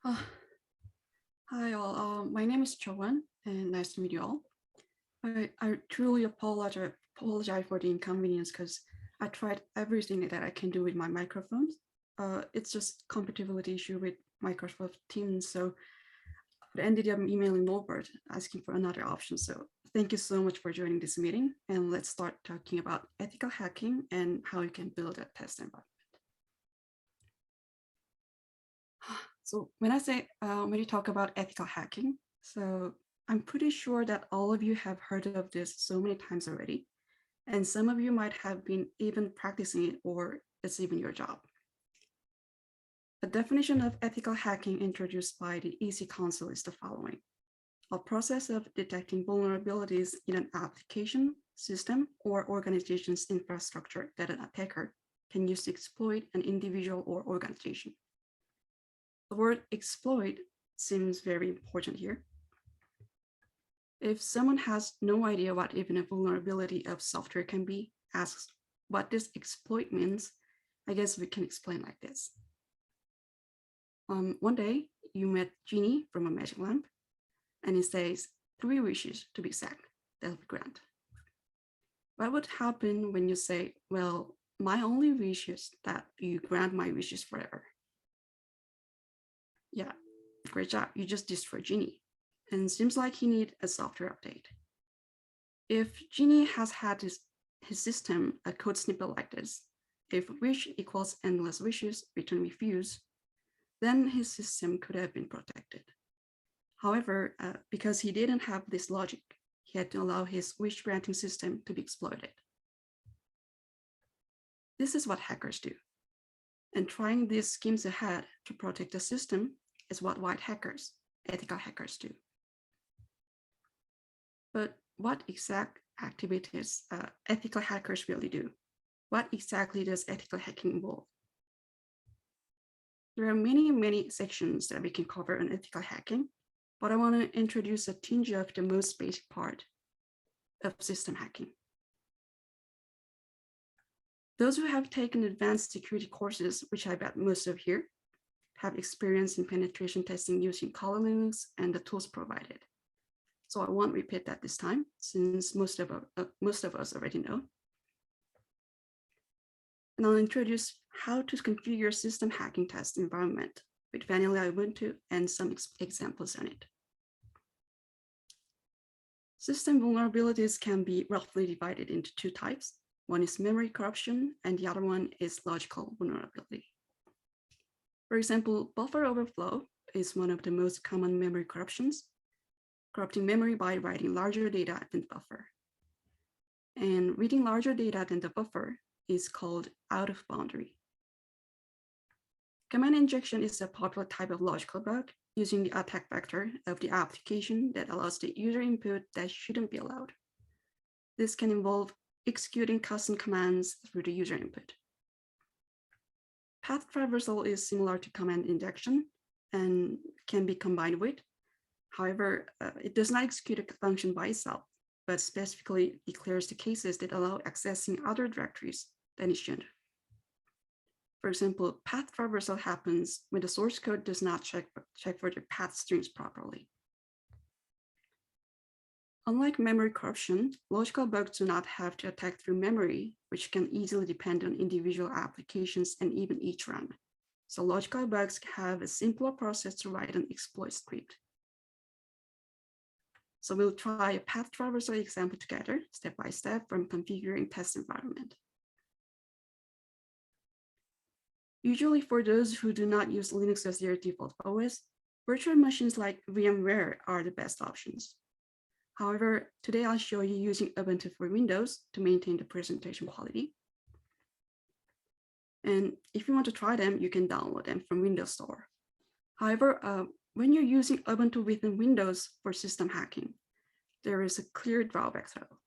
Uh, Hi all, my name is Joanne and nice to meet you all. I truly apologize for the inconvenience because I tried everything that I can do with my microphones. It's just compatibility issue with Microsoft Teams, so I ended up emailing Norbert asking for another option. So thank you so much for joining this meeting, and let's start talking about ethical hacking and how you can build a test environment. So when you talk about ethical hacking, so I'm pretty sure that all of you have heard of this so many times already, and some of you might have been even practicing it, or it's even your job. The definition of ethical hacking introduced by the EC Council is the following: a process of detecting vulnerabilities in an application, system, or organization's infrastructure that an attacker can use to exploit an individual or organization. The word exploit seems very important here. If someone has no idea what even a vulnerability of software can be, asks what this exploit means, I guess we can explain like this. One day, you met Genie from a magic lamp, and he says 3 wishes to be exact, that'll be granted. What would happen when you say, well, my only wish is that you grant my wishes forever? Yeah, great job, you just destroyed Genie. And seems like he needs a software update. If Genie has had his system a code snippet like this, if wish equals endless wishes, return refuse, then his system could have been protected. However, because he didn't have this logic, he had to allow his wish granting system to be exploited. This is what hackers do. And trying these schemes ahead to protect the system is what white hackers, ethical hackers do. But what exact activities ethical hackers really do? What exactly does ethical hacking involve? There are many sections that we can cover on ethical hacking, but I want to introduce a tinge of the most basic part of system hacking. Those who have taken advanced security courses, which I bet most of here, have experience in penetration testing using Kali Linux and the tools provided. So I won't repeat that this time, since most of us already know. And I'll introduce how to configure system hacking test environment with vanilla Ubuntu and some examples on it. System vulnerabilities can be roughly divided into 2 types. One is memory corruption, and the other one is logical vulnerability. For example, buffer overflow is one of the most common memory corruptions, corrupting memory by writing larger data than the buffer. And reading larger data than the buffer is called out of boundary. Command injection is a popular type of logical bug using the attack vector of the application that allows the user input that shouldn't be allowed. This can involve executing custom commands through the user input. Path traversal is similar to command injection and can be combined with. However, it does not execute a function by itself, but specifically declares the cases that allow accessing other directories than it should. For example, path traversal happens when the source code does not check for the path strings properly. Unlike memory corruption, logical bugs do not have to attack through memory, which can easily depend on individual applications and even each run. So logical bugs have a simpler process to write an exploit script. So we'll try a path traversal example together, step by step, from configuring test environment. Usually for those who do not use Linux as their default OS, virtual machines like VMware are the best options. However, today I'll show you using Ubuntu for Windows to maintain the presentation quality. And if you want to try them, you can download them from Windows Store. However, when you're using Ubuntu within Windows for system hacking, there is a clear drawback though.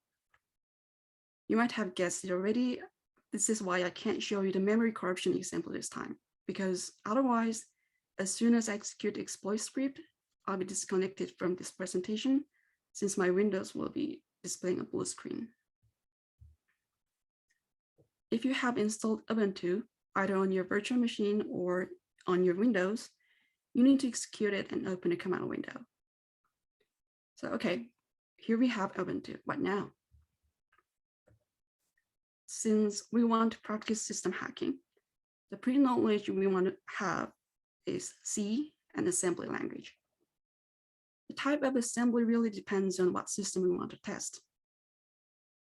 You might have guessed it already. This is why I can't show you the memory corruption example this time, because otherwise, as soon as I execute the exploit script, I'll be disconnected from this presentation since my Windows will be displaying a blue screen. If you have installed Ubuntu, either on your virtual machine or on your Windows, you need to execute it and open the command window. So, okay, here we have Ubuntu. What now? Since we want to practice system hacking, the pre-knowledge we want to have is C and assembly language. The type of assembly really depends on what system we want to test.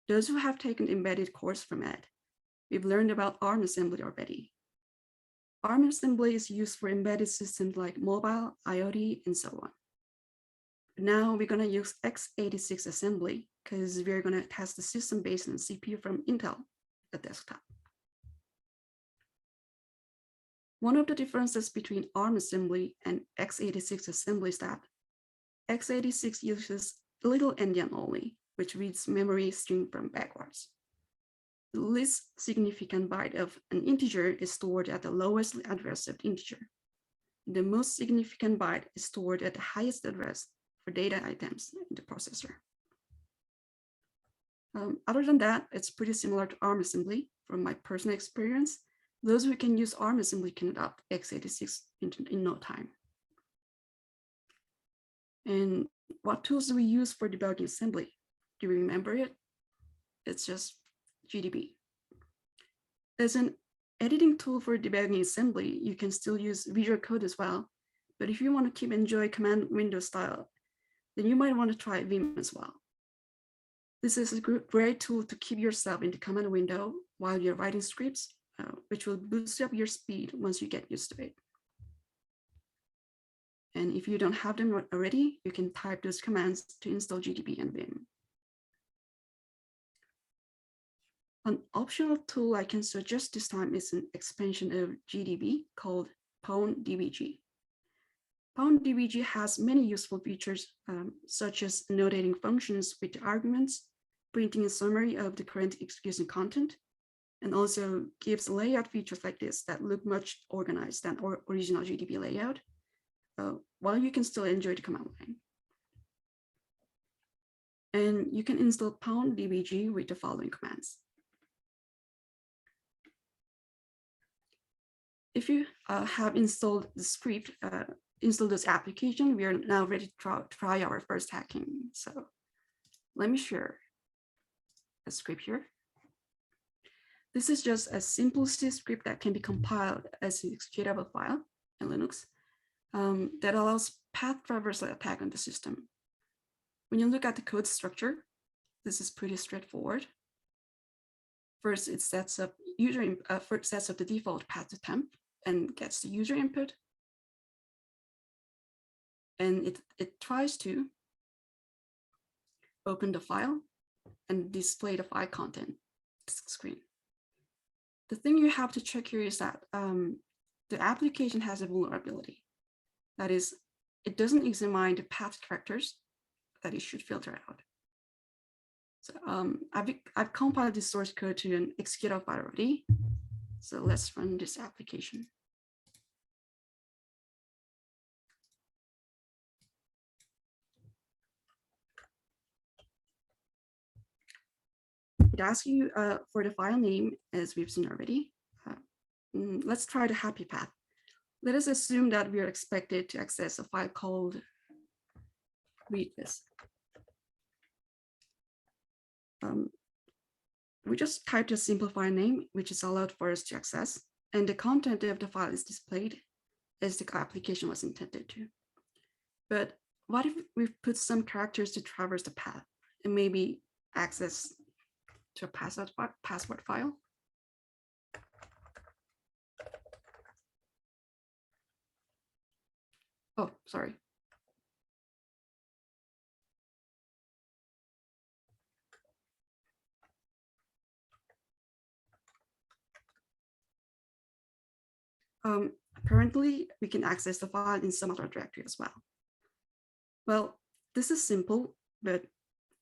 Those who have taken embedded course from Ed, we've learned about ARM assembly already. ARM assembly is used for embedded systems like mobile, IoT, and so on. Now we're going to use x86 assembly because we're going to test the system based on CPU from Intel, the desktop. One of the differences between ARM assembly and x86 assembly is that x86 uses little endian only, which reads memory string from backwards. The least significant byte of an integer is stored at the lowest address of the integer. The most significant byte is stored at the highest address for data items in the processor. Other than that, it's pretty similar to ARM assembly from my personal experience. Those who can use ARM assembly can adopt x86 in no time. And what tools do we use for debugging assembly? Do you remember it? It's just GDB. As an editing tool for debugging assembly, you can still use Visual Code as well. But if you want to keep enjoy command window style, then you might want to try Vim as well. This is a great tool to keep yourself in the command window while you're writing scripts, which will boost up your speed once you get used to it. And if you don't have them already, you can type those commands to install GDB and Vim. An optional tool I can suggest this time is an expansion of GDB called PwnDBG. PwnDBG has many useful features, such as annotating functions with arguments, printing a summary of the current execution content, and also gives layout features like this that look much organized than original GDB layout, while you can still enjoy the command line. And you can install PwnDBG with the following commands. If you have installed the script, install this application, we are now ready to try our first hacking. So let me share a script here. This is just a simple C script that can be compiled as an executable file in Linux that allows path traversal attack on the system. When you look at the code structure, this is pretty straightforward. First, it sets up the default path to temp and gets the user input. And it tries to open the file and display the file content screen. The thing you have to check here is that the application has a vulnerability. That is, it doesn't examine the path characters that it should filter out. So I've compiled this source code to an executable file already. So let's run this application. It asks you for the file name, as we've seen already. Let's try the happy path. Let us assume that we are expected to access a file called read this. We just typed a simple file name, which is allowed for us to access, and the content of the file is displayed as the application was intended to. But what if we put some characters to traverse the path and maybe access to a password file? Oh, sorry. Apparently, we can access the file in some other directory as well. Well, this is simple, but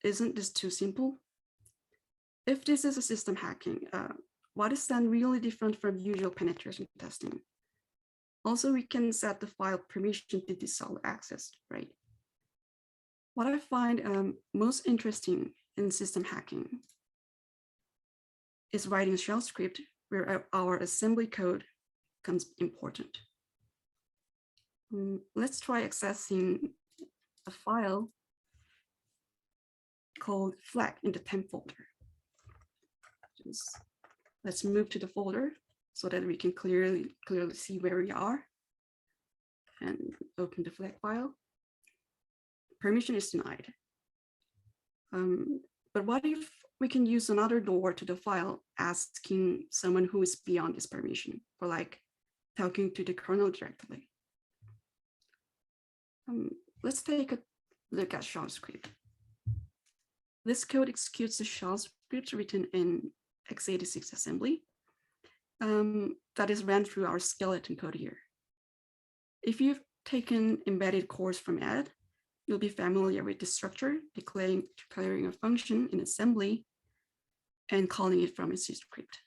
isn't this too simple? If this is a system hacking, what is then really different from usual penetration testing? Also, we can set the file permission to disable access, right? What I find most interesting in system hacking is writing a shell script where our assembly code becomes important. Let's try accessing a file called flag in the temp folder. Let's move to the folder so that we can clearly see where we are, and open the flag file. Permission is denied. But what if we can use another door to the file, asking someone who is beyond this permission, for like talking to the kernel directly? Let's take a look at shell script. This code executes the shell script written in x86 assembly that is ran through our skeleton code here. If you've taken embedded course from ed, you'll be familiar with the structure, declaring a function in assembly and calling it from a C script.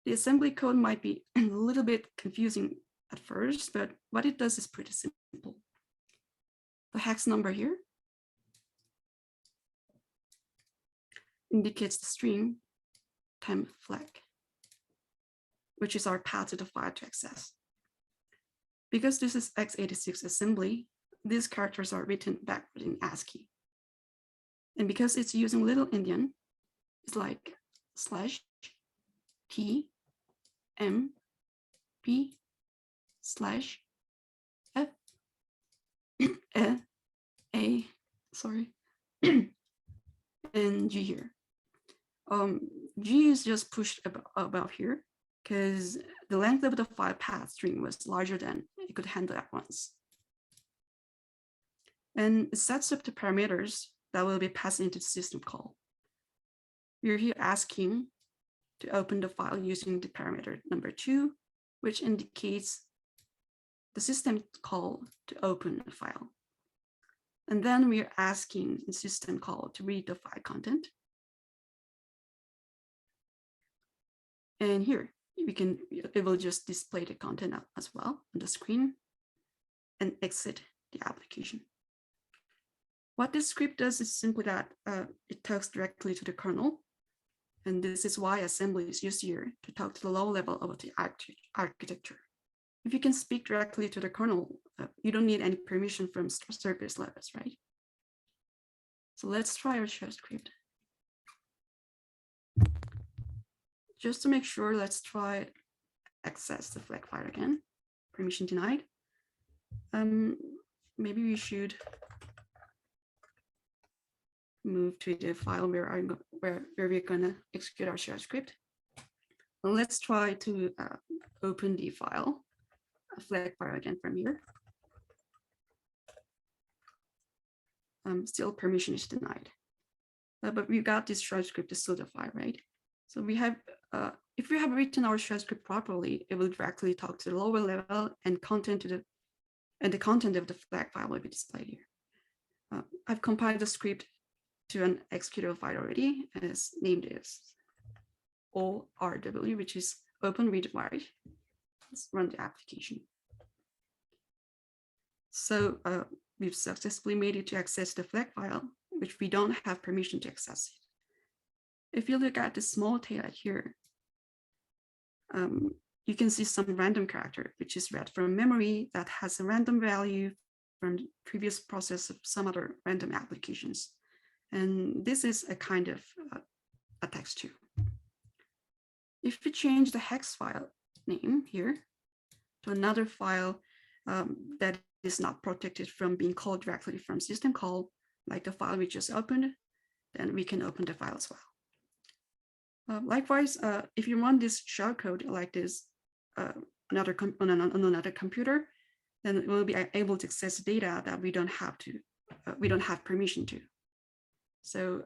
The assembly code might be a little bit confusing at first, but what it does is pretty simple. The hex number here indicates the string temp flag, which is our path to the file to access. Because this is x86 assembly, these characters are written backward in ASCII. And because it's using Little Endian, it's like /t m p /f a sorry and g here. G is just pushed above here because the length of the file path string was larger than it could handle at once. And it sets up the parameters that will be passed into the system call. We're here asking to open the file using the parameter number 2, which indicates the system call to open the file. And then we're asking the system call to read the file content. And here it will just display the content as well on the screen and exit the application. What this script does is simply that it talks directly to the kernel. And this is why assembly is used here, to talk to the low level of the architecture. If you can speak directly to the kernel, you don't need any permission from service levels, right? So let's try our shell script. Just to make sure, let's try access the flag file again. Permission denied. Maybe we should move to the file where we're gonna execute our shell script. Well, let's try to open the file, flag file again from here. Still permission is denied, but we got this shell script to solidify, right? So we have, if we have written our shell script properly, it will directly talk to the lower level and the content of the flag file will be displayed here. I've compiled the script to an executable file already, and it's named as ORW, which is open read write. Let's run the application. So we've successfully made it to access the flag file, which we don't have permission to access it. If you look at the small tail here, you can see some random character, which is read from memory that has a random value from the previous process of some other random applications. And this is a kind of a text too. If we change the hex file name here to another file that is not protected from being called directly from system call, like the file we just opened, then we can open the file as well. Likewise, if you run this shell code like this on another computer, then we'll be able to access data that we don't have permission to. So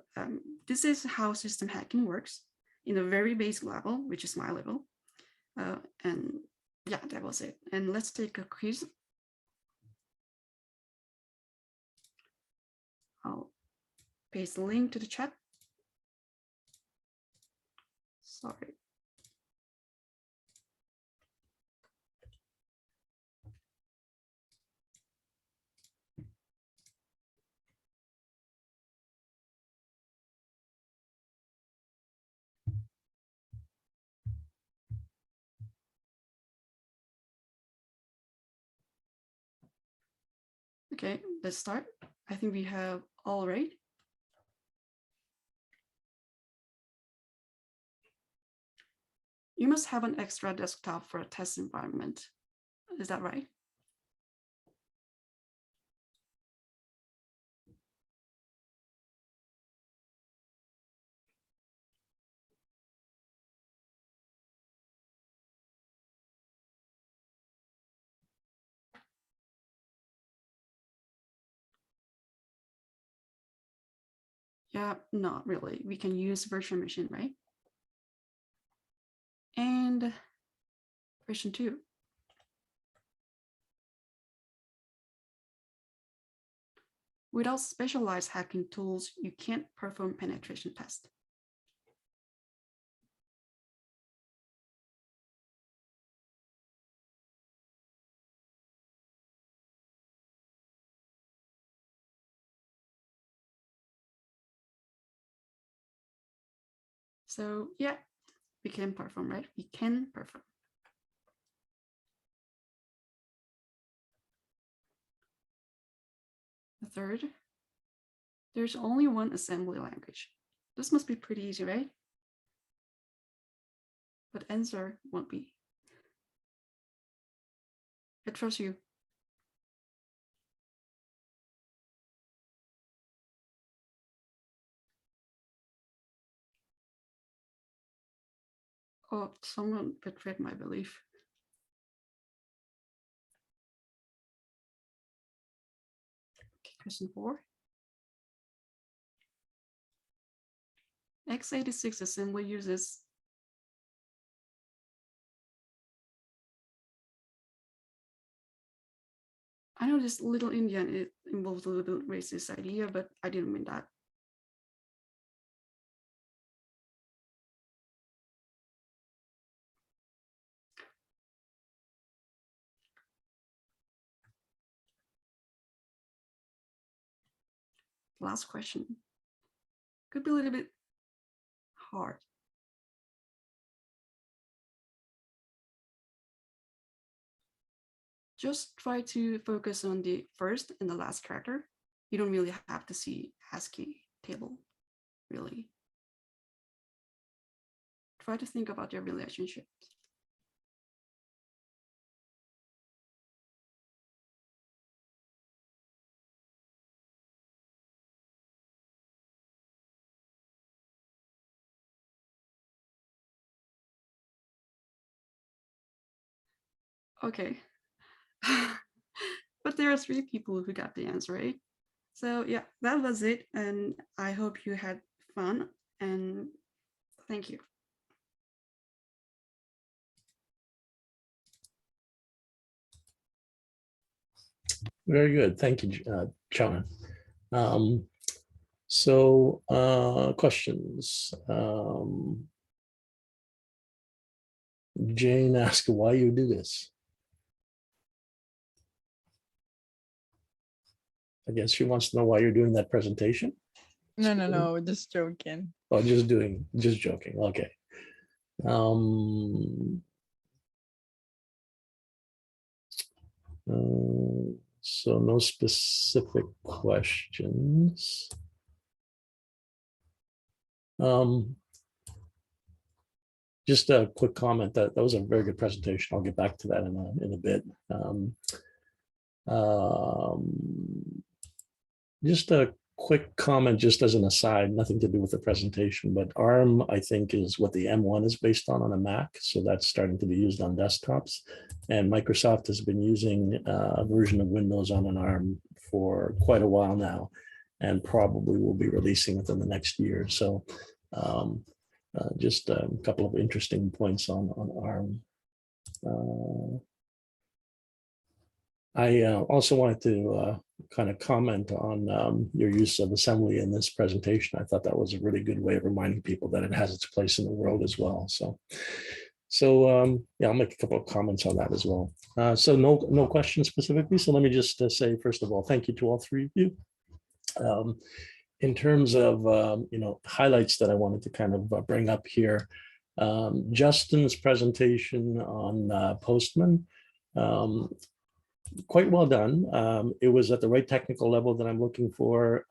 this is how system hacking works in a very basic level, which is my level. And yeah, that was it. And let's take a quiz. I'll paste the link to the chat. Sorry. Okay, let's start. I think we have all right. You must have an extra desktop for a test environment. Is that right? Yeah, not really. We can use virtual machine, right? And version 2. Without specialized hacking tools, you can't perform penetration tests. So yeah, we can perform, right? We can perform. The third, there's only one assembly language. This must be pretty easy, right? But answer won't be. I trust you. Oh, someone betrayed my belief. Okay, question 4. x86 assembly uses I know this little Indian, it involves a little racist idea, but I didn't mean that. Last question. Could be a little bit hard. Just try to focus on the first and the last character. You don't really have to see ASCII table, really. Try to think about your relationship. Okay. But there are 3 people who got the answer right. So yeah, that was it. And I hope you had fun and thank you. Very good. Thank you, Chana. Questions. Jane asked why you do this. I guess she wants to know why you're doing that presentation. No, just joking. Oh, just joking. Okay. So no specific questions. Just a quick comment that was a very good presentation. I'll get back to that in a bit. Just a quick comment, just as an aside, nothing to do with the presentation, but ARM, I think, is what the M1 is based on a Mac. So that's starting to be used on desktops. And Microsoft has been using a version of Windows on an ARM for quite a while now, and probably will be releasing within the next year. So just a couple of interesting points on ARM. I also wanted to kind of comment on your use of assembly in this presentation. I thought that was a really good way of reminding people that it has its place in the world as well. So yeah, I'll make a couple of comments on that as well. So no questions specifically. So let me just say, first of all, thank you to all 3 of you. In terms of highlights that I wanted to kind of bring up here, Justin's presentation on Postman. quite well done. It was at the right technical level that I'm looking for.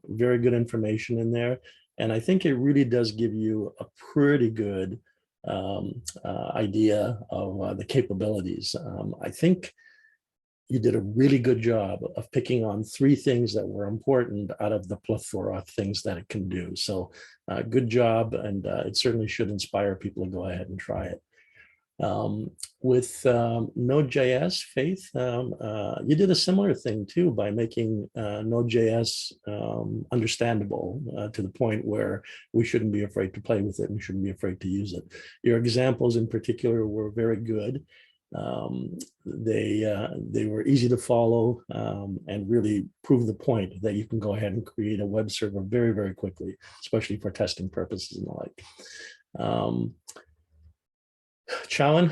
Very good information in there. And I think it really does give you a pretty good idea of the capabilities. I think you did a really good job of picking on three things that were important out of the plethora of things that it can do. So good job. And it certainly should inspire people to go ahead and try it. With Node.js, Faith, you did a similar thing too by making Node.js understandable to the point where we shouldn't be afraid to play with it. We shouldn't be afraid to use it. Your examples in particular were very good. They were easy to follow and really prove the point that you can go ahead and create a web server very, very quickly, especially for testing purposes and the like. Chowan,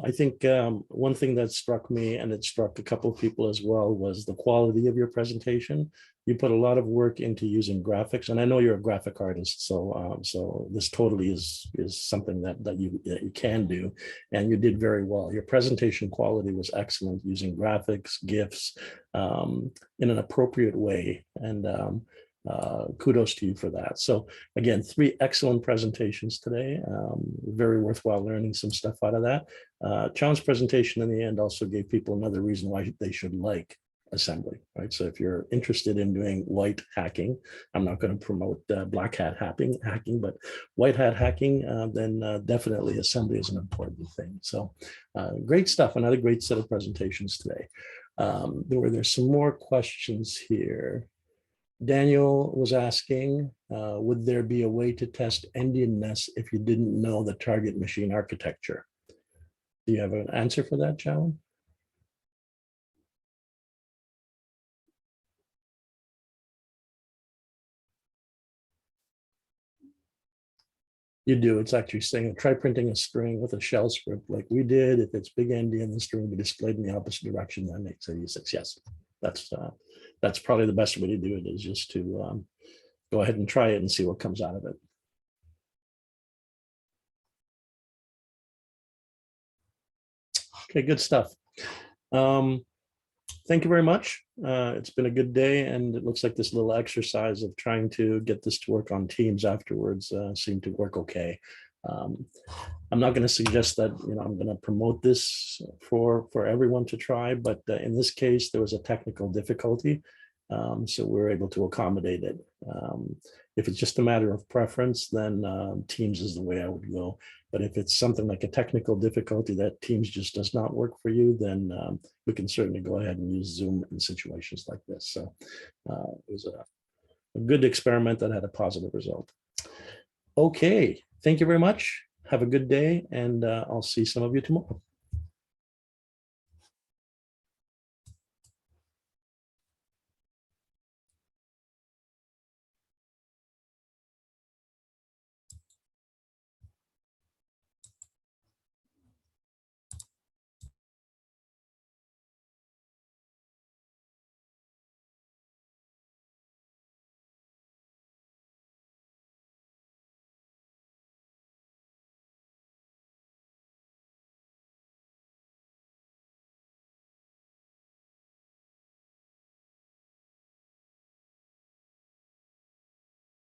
I think one thing that struck me, and it struck a couple of people as well, was the quality of your presentation. You put a lot of work into using graphics, and I know you're a graphic artist, so so this totally is something that you can do, and you did very well. Your presentation quality was excellent, using graphics, GIFs in an appropriate way, and kudos to you for that. So again, three excellent presentations today. Very worthwhile learning some stuff out of that. Chowan's presentation in the end also gave people another reason why they should like assembly, right? So if you're interested in doing white hacking, I'm not going to promote black hat hacking, but white hat hacking, then definitely assembly is an important thing. So great stuff. Another great set of presentations today. There's some more questions here. Daniel was asking, would there be a way to test endianness if you didn't know the target machine architecture? Do you have an answer for that, Chowan? You do. It's actually saying try printing a string with a shell script like we did. If it's big endian, the string will be displayed in the opposite direction. That makes 86. Yes, that's probably the best way to do it, is just to go ahead and try it and see what comes out of it. Okay, good stuff. Thank you very much. It's been a good day, and it looks like this little exercise of trying to get this to work on Teams afterwards seemed to work okay. I'm not going to suggest that I'm going to promote this for everyone to try, but in this case, there was a technical difficulty, so we were able to accommodate it. If it's just a matter of preference, then Teams is the way I would go. But if it's something like a technical difficulty that Teams just does not work for you, then we can certainly go ahead and use Zoom in situations like this. So it was a good experiment that had a positive result. Okay, thank you very much. Have a good day, and I'll see some of you tomorrow.